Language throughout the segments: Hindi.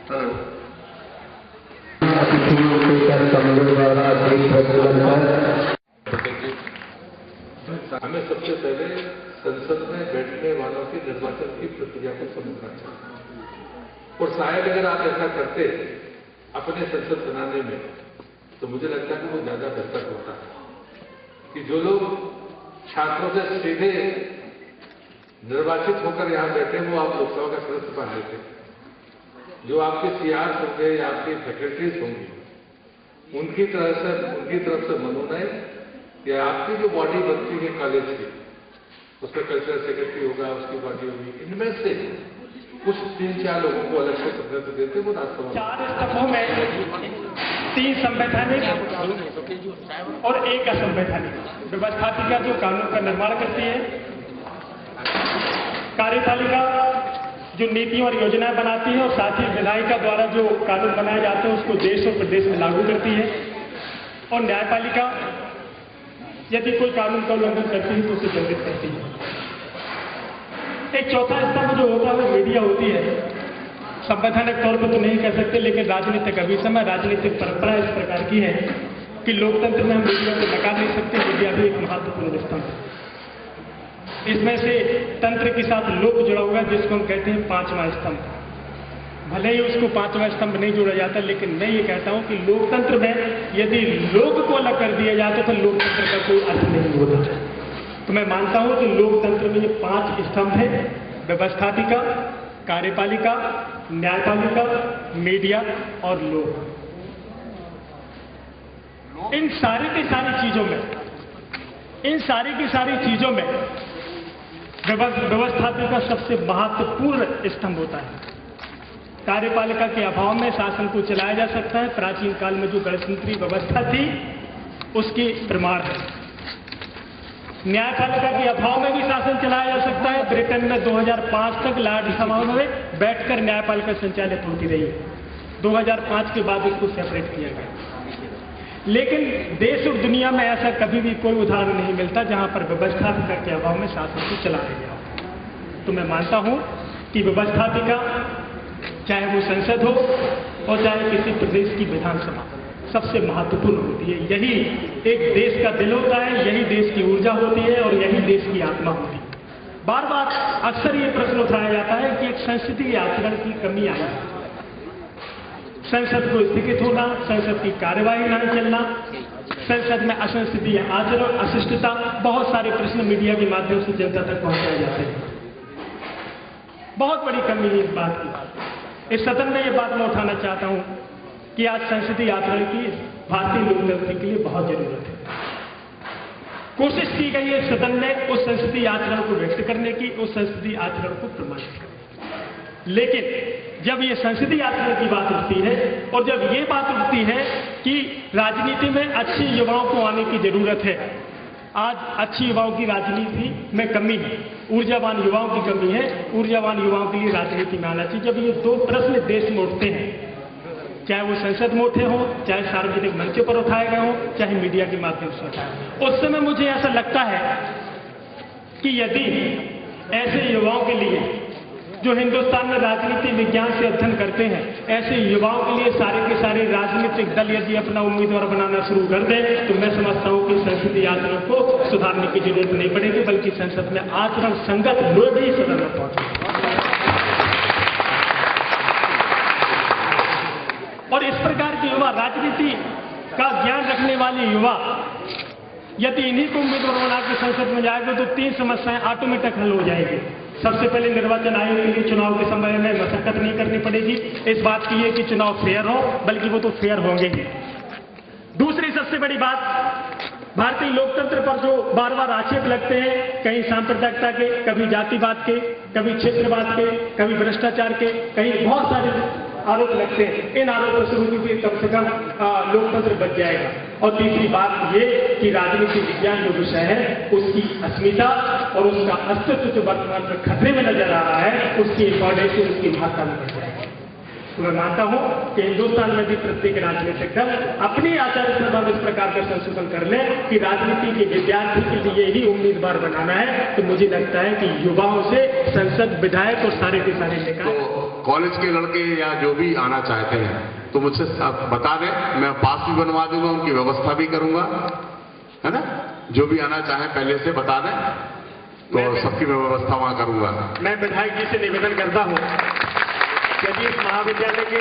हमें सबसे पहले संसद में बैठने वालों की निर्वाचन की प्रक्रिया को समझना चाहिए और शायद अगर आप ऐसा करते अपने संसद बनाने में तो मुझे लगता है कि वो ज्यादा बेहतर होता है कि जो लोग छात्रों से सीधे निर्वाचित होकर यहां बैठे वो आप लोकसभा का सदस्य बन लेते, जो आपके सीआर होंगे या आपकी फैकल्टीज होंगी उनकी तरफ से मनोनय या आपकी जो बॉडी बनती है कॉलेज की उसमें कल्चरल सेक्रेटरी होगा, उसकी बॉडी होगी, इनमें से कुछ 3-4 लोगों को अलग से प्रतिनिधित्व देते वो राज्यसभा 4 स्तंभों में 3 संवैधानिक और 1 असंवैधानिक व्यवस्थापिका जो कानून का निर्माण करती है, कार्यपालिका जो नीतियों और योजनाएं बनाती है और साथ ही विधायिका द्वारा जो कानून बनाए जाते हैं उसको देश और प्रदेश में लागू करती है, और न्यायपालिका यदि कोई कानून का उल्लंघन करती है तो उसे दंडित करती है। एक चौथा स्तंभ जो होता है वो मीडिया होती है। संवैधानिक तौर पर तो नहीं कह सकते, लेकिन राजनीतिक अभिसमय राजनीतिक परंपरा इस प्रकार की है कि लोकतंत्र में हम मीडिया को नकार नहीं सकते। मीडिया भी एक महत्वपूर्ण स्तंभ है। इसमें से तंत्र के साथ लोक जुड़ा हुआ जिसको हम कहते हैं 5वां स्तंभ। भले ही उसको 5वां स्तंभ नहीं जोड़ा जाता, लेकिन मैं ये कहता हूं कि लोकतंत्र में यदि लोक को अलग कर दिया जाता तो लोकतंत्र का कोई अर्थ नहीं होता। तो मैं मानता हूं कि लोकतंत्र में ये 5 स्तंभ है: व्यवस्थापिका, कार्यपालिका, न्यायपालिका, मीडिया और लोक। इन सारी की सारी चीजों में व्यवस्थापिका सबसे महत्वपूर्ण स्तंभ होता है। कार्यपालिका के अभाव में शासन को चलाया जा सकता है। प्राचीन काल में जो गणतंत्रीय व्यवस्था थी उसकी प्रमाण है। न्यायपालिका के अभाव में भी शासन चलाया जा सकता है। ब्रिटेन में 2005 तक लॉर्ड सभा में बैठकर न्यायपालिका संचालित होती रही। 2005 के बाद इसको सेपरेट किया गया, लेकिन देश और दुनिया में ऐसा कभी भी कोई उदाहरण नहीं मिलता जहां पर व्यवस्थापिका के अभाव में शासन को चलाया गया हो। तो मैं मानता हूं कि व्यवस्थापिका चाहे वो संसद हो और चाहे किसी प्रदेश की विधानसभा सबसे महत्वपूर्ण होती है। यही एक देश का दिल होता है, यही देश की ऊर्जा होती है और यही देश की आत्मा होती है। बार बार अक्सर ये प्रश्न उठाया जाता है कि एक संसदीय आचरण की कमी आई है, संसद को स्थगित होना, संसद की कार्यवाही नहीं चलना, संसद में असंसदीय आचरण, अशिष्टता, बहुत सारे प्रश्न मीडिया के माध्यम से जनता तक पहुंचाए जाते हैं। बहुत बड़ी कमी है इस बात की। इस सदन में ये बात मैं उठाना चाहता हूं कि आज संसदीय आचरण की भारतीय लोकतंत्र के लिए बहुत जरूरत है। कोशिश की गई है सदन में उस संसदीय आचरण को व्यक्त करने की, उस संसदीय आचरण को प्रमाणित करने की, लेकिन जब ये संसदीय आचरण की बात उठती है और जब ये बात उठती है कि राजनीति में अच्छे युवाओं को आने की जरूरत है, आज अच्छी युवाओं की राजनीति में कमी है, ऊर्जावान युवाओं की कमी है, ऊर्जावान युवाओं के लिए राजनीति में आना चाहिए। जब ये 2 प्रश्न देश में उठते हैं, चाहे वो संसद में उठे हों, चाहे सार्वजनिक मंचों पर उठाए गए हों, चाहे मीडिया के माध्यम से उठाए हों, उस समय मुझे ऐसा लगता है कि यदि ऐसे युवाओं के लिए जो हिंदुस्तान में राजनीति विज्ञान से अध्ययन करते हैं, ऐसे युवाओं के लिए सारे के सारे राजनीतिक दल यदि अपना उम्मीदवार बनाना शुरू कर दें तो मैं समझता हूं कि संसदीय आचरण को सुधारने की जरूरत नहीं पड़ेगी, बल्कि संसद में आचरण संगत लोग ही सदन में पहुंचेंगे। और इस प्रकार के युवा, राजनीति का ज्ञान रखने वाले युवा यदि इन्हीं को उम्मीदवार बना के संसद में जाएंगे तो 3 समस्याएं ऑटोमेटिक हल हो जाएगी। सबसे पहले निर्वाचन आयोग के लिए चुनाव के समय में मशक्कत नहीं करनी पड़ेगी। इस बात की है कि चुनाव फेयर हो, बल्कि वो तो फेयर होंगे ही। दूसरी सबसे बड़ी बात, भारतीय लोकतंत्र पर जो बार बार आक्षेप लगते हैं, कहीं सांप्रदायिकता के, कभी जातिवाद के, कभी क्षेत्रवाद के, कभी भ्रष्टाचार के, कहीं बहुत सारे आरोप लगते हैं। इन आरोपों से उनकी कम से कम लोकतंत्र बच जाएगा। और तीसरी बात ये कि राजनीति विज्ञान जो विषय है उसकी अस्मिता और उसका अस्तित्व जो वर्तमान में खतरे में नजर आ रहा है, उसकी इंपॉर्टेंस, उसकी महत्ता में बढ़ जाएगी। तो मैं मानता हूं कि हिंदुस्तान में भी प्रत्येक राजनीतिक दल अपनी आचार संहिता में इस प्रकार का संशोधन कर ले कि राजनीति के विद्यार्थी के लिए ही उम्मीदवार बनाना है, तो मुझे लगता है कि युवाओं से संसद, विधायक और सारे के सारे निकाय कॉलेज के लड़के या जो भी आना चाहते हैं तो मुझसे बता दें, मैं पास भी बनवा दूंगा, उनकी व्यवस्था भी करूंगा, है ना। जो भी आना चाहे पहले से बता दें तो सबकी मैं व्यवस्था वहां करूंगा। मैं विधायक जी से निवेदन करता हूं, यदि इस महाविद्यालय के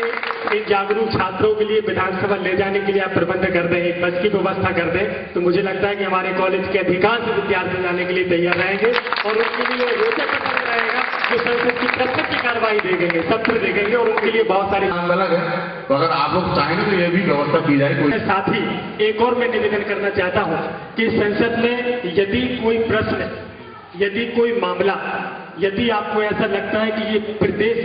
इन जागरूक छात्रों के लिए विधानसभा ले जाने के लिए आप प्रबंध कर दें, एक बस की व्यवस्था कर दें, तो मुझे लगता है कि हमारे कॉलेज के अधिकांश विद्यार्थी जाने के लिए तैयार रहेंगे और उनके लिए रोचक प्रबंध रहेगा जो संसद की प्रत्यक्ष कार्रवाई देखेंगे, सत्र देखेंगे और उनके लिए बहुत सारी अलग है। तो अगर आप लोग चाहेंगे तो ये भी व्यवस्था की जाए। कोई साथ ही एक और मैं निवेदन करना चाहता हूं कि संसद में यदि कोई प्रश्न, यदि कोई मामला, यदि आपको ऐसा लगता है कि ये प्रदेश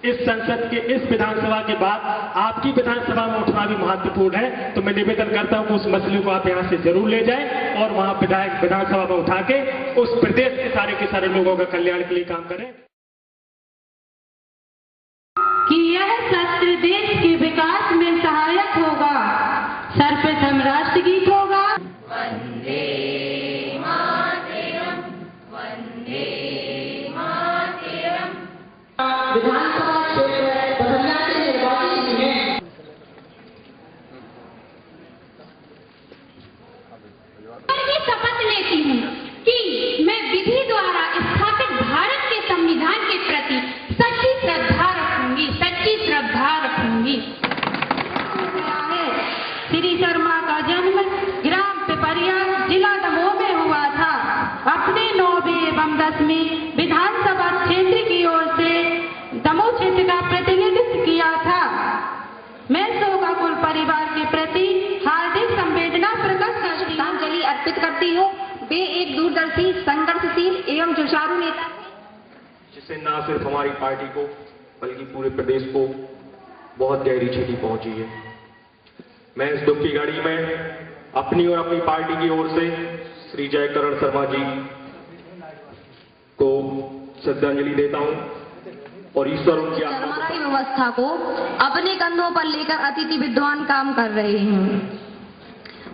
इस संसद के इस विधानसभा के बाद आपकी विधानसभा में उठना भी महत्वपूर्ण है, तो मैं निवेदन करता हूं कि उस मसले को आप यहां से जरूर ले जाएं और वहां विधानसभा में उठा के उस प्रदेश के सारे लोगों का कल्याण के लिए काम करें। कि यह सत्र देश के विकास में सहायक होगा। सर्वप्रथम राष्ट्रगीत होगा। वंदे मातरम, वंदे मातरम। विधानसभा क्षेत्र बदलना से निर्वाचित हैं। शपथ लेती हूँ कि मैं विधि द्वारा स्थापित भारत के संविधान के प्रति सच्ची श्रद्धा रखूंगी, सच्ची श्रद्धा रखूंगी। श्री शर्मा का जन्म ग्राम पिपरिया जिला दमोह में हुआ था। अपने 9वीं एवं 10वीं विधानसभा क्षेत्र की ओर से दमोह क्षेत्र का प्रतिनिधित्व किया था। मैं शोकाकुल परिवार के प्रति हार्दिक संवेदना प्रकट करती, श्रद्धांजलि अर्पित करती हूँ। वे एक दूरदर्शी, संघर्षशील एवं जुझारू नेता, जिससे न सिर्फ हमारी पार्टी को बल्कि पूरे प्रदेश को बहुत गहरी क्षति पहुंची है। मैं इस दुख की घड़ी में अपनी और अपनी पार्टी की ओर से श्री जयकरण शर्मा जी को श्रद्धांजलि देता हूं और ईश्वर उनकी सरमाई व्यवस्था को अपने कंधों पर लेकर अतिथि विद्वान काम कर रहे हैं।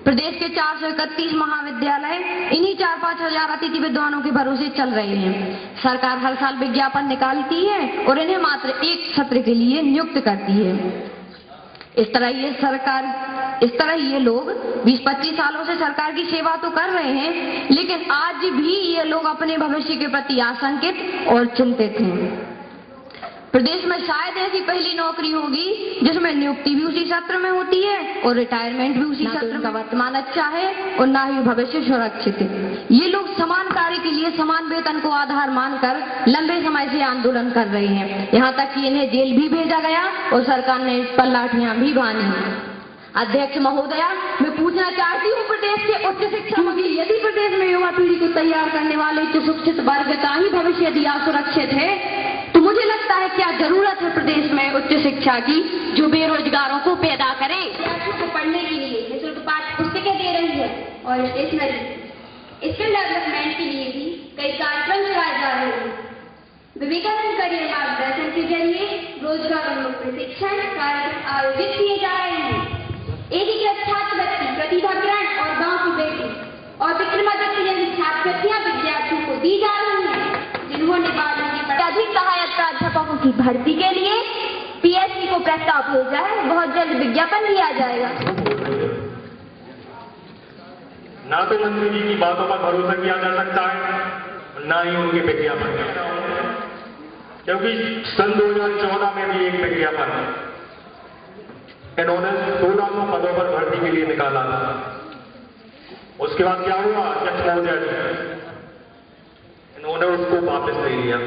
प्रदेश के 431 महाविद्यालय इन्हीं 4-5 हजार अतिथि विद्वानों के भरोसे चल रहे हैं। सरकार हर साल विज्ञापन निकालती है और इन्हें मात्र एक सत्र के लिए नियुक्त करती है। इस तरह ये लोग 20-25 सालों से सरकार की सेवा तो कर रहे हैं, लेकिन आज भी ये लोग अपने भविष्य के प्रति आशंकित और चिंतित हैं। प्रदेश में शायद ऐसी पहली नौकरी होगी जिसमें नियुक्ति भी उसी सत्र में होती है और रिटायरमेंट भी उसी सत्र में। वर्तमान अच्छा है और ना ही भविष्य सुरक्षित है। ये लोग समान कार्य के लिए समान वेतन को आधार मानकर लंबे समय से आंदोलन कर रहे हैं। यहाँ तक कि इन्हें जेल भी भेजा गया और सरकार ने इस पर लाठियां भी बांधी। अध्यक्ष महोदया, मैं पूछना चाहती हूँ प्रदेश के उच्च शिक्षा मंत्री, यदि प्रदेश में युवा पीढ़ी को तैयार करने वाले उच्च शिक्षित वर्ग का ही भविष्य यदि असुरक्षित है, तो मुझे लगता है क्या जरूरत है प्रदेश में उच्च शिक्षा की जो बेरोजगारों को पैदा करे। विद्यार्थियों को पढ़ने के लिए निःशुल्क पाठ्य पुस्तकें दे रही है और स्टेशनरी, स्किल डेवलपमेंट के लिए भी कई कार्यक्रम चलाए जा रहे हैं। विवेकानंद करियर मार्गदर्शन के जरिए रोजगार उन्मुख प्रशिक्षण कार्यक्रम आयोजित किए जा रहे हैं। एकीकृत छात्रवृत्ति, प्रतिभा ग्रांट और गांव की बेटी और विक्रमादित्य जैसी छात्रवृत्तियां विद्यार्थियों को दी जा रही हैं, जिन्होंने अधिक सहायक प्राध्यापकों की भर्ती के लिए पीएससी को प्रस्ताव भेजा है। बहुत जल्द विज्ञापन दिया जाएगा। ना तो मंत्री जी की बातों पर भरोसा किया जा सकता है, ना ही उनके विज्ञापन, क्योंकि सन 2014 में भी एक विज्ञापन इन्होंने 1600 पदों पर भर्ती के लिए निकाला था। उसके बाद क्या हुआ, अध्यक्ष महोदय इन्होंने उसको वापस ले लिया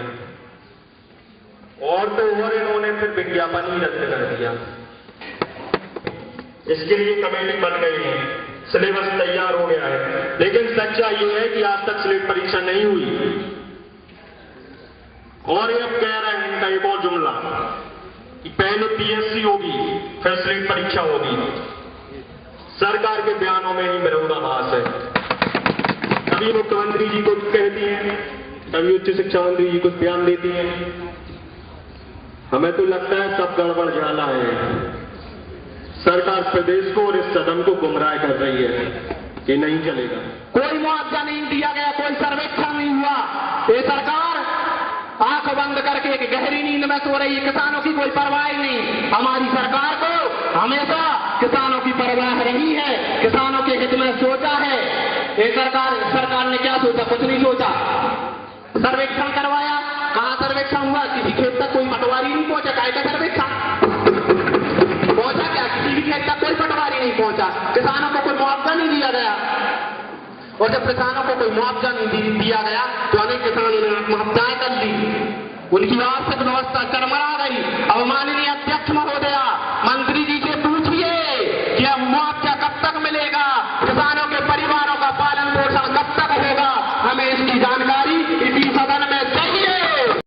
और तो और इन्होंने फिर विज्ञापन ही रद्द कर दिया। इसके लिए कमेटी बन गई है, सिलेबस तैयार हो गया है, लेकिन सच्चा ये है कि आज तक स्लेट परीक्षा नहीं हुई। और ये अब कह रहे हैं इनका एक और जुमला कि पहले पीएससी होगी फिर स्लेट परीक्षा होगी। सरकार के बयानों में ही विरोधाभास है। कभी मुख्यमंत्री जी को कहती हैं, कभी उच्च शिक्षा मंत्री जी कुछ बयान देती हैं। हमें तो लगता है सब गड़बड़ झाला है। सरकार प्रदेश को और इस सदन को गुमराह कर रही है कि नहीं चलेगा। कोई मुआवजा नहीं दिया गया, कोई सर्वेक्षण नहीं हुआ। ये सरकार आंख बंद करके एक गहरी नींद में सो रही है। किसानों की कोई परवाह ही नहीं। हमारी सरकार को हमेशा किसानों की परवाह रही है, किसानों के हित में सोचा है। ये सरकार ने क्या सोचा? कुछ नहीं सोचा। सर्वेक्षण करवाया, कहाँ सर्वेक्षण हुआ? किसी खेत तक कोई पटवारी नहीं पहुंचा। काय का सर्वेक्षण पहुंचा क्या? किसी भी खेत तक कोई पटवारी नहीं पहुंचा। किसानों को कोई मुआवजा नहीं दिया गया। और जब किसानों को कोई मुआवजा नहीं दिया गया तो अनेक किसानों ने आत्महत्याएं कर ली। उनकी आर्थिक व्यवस्था चरमरा गई। अब माननीय अध्यक्ष महोदया, मंत्री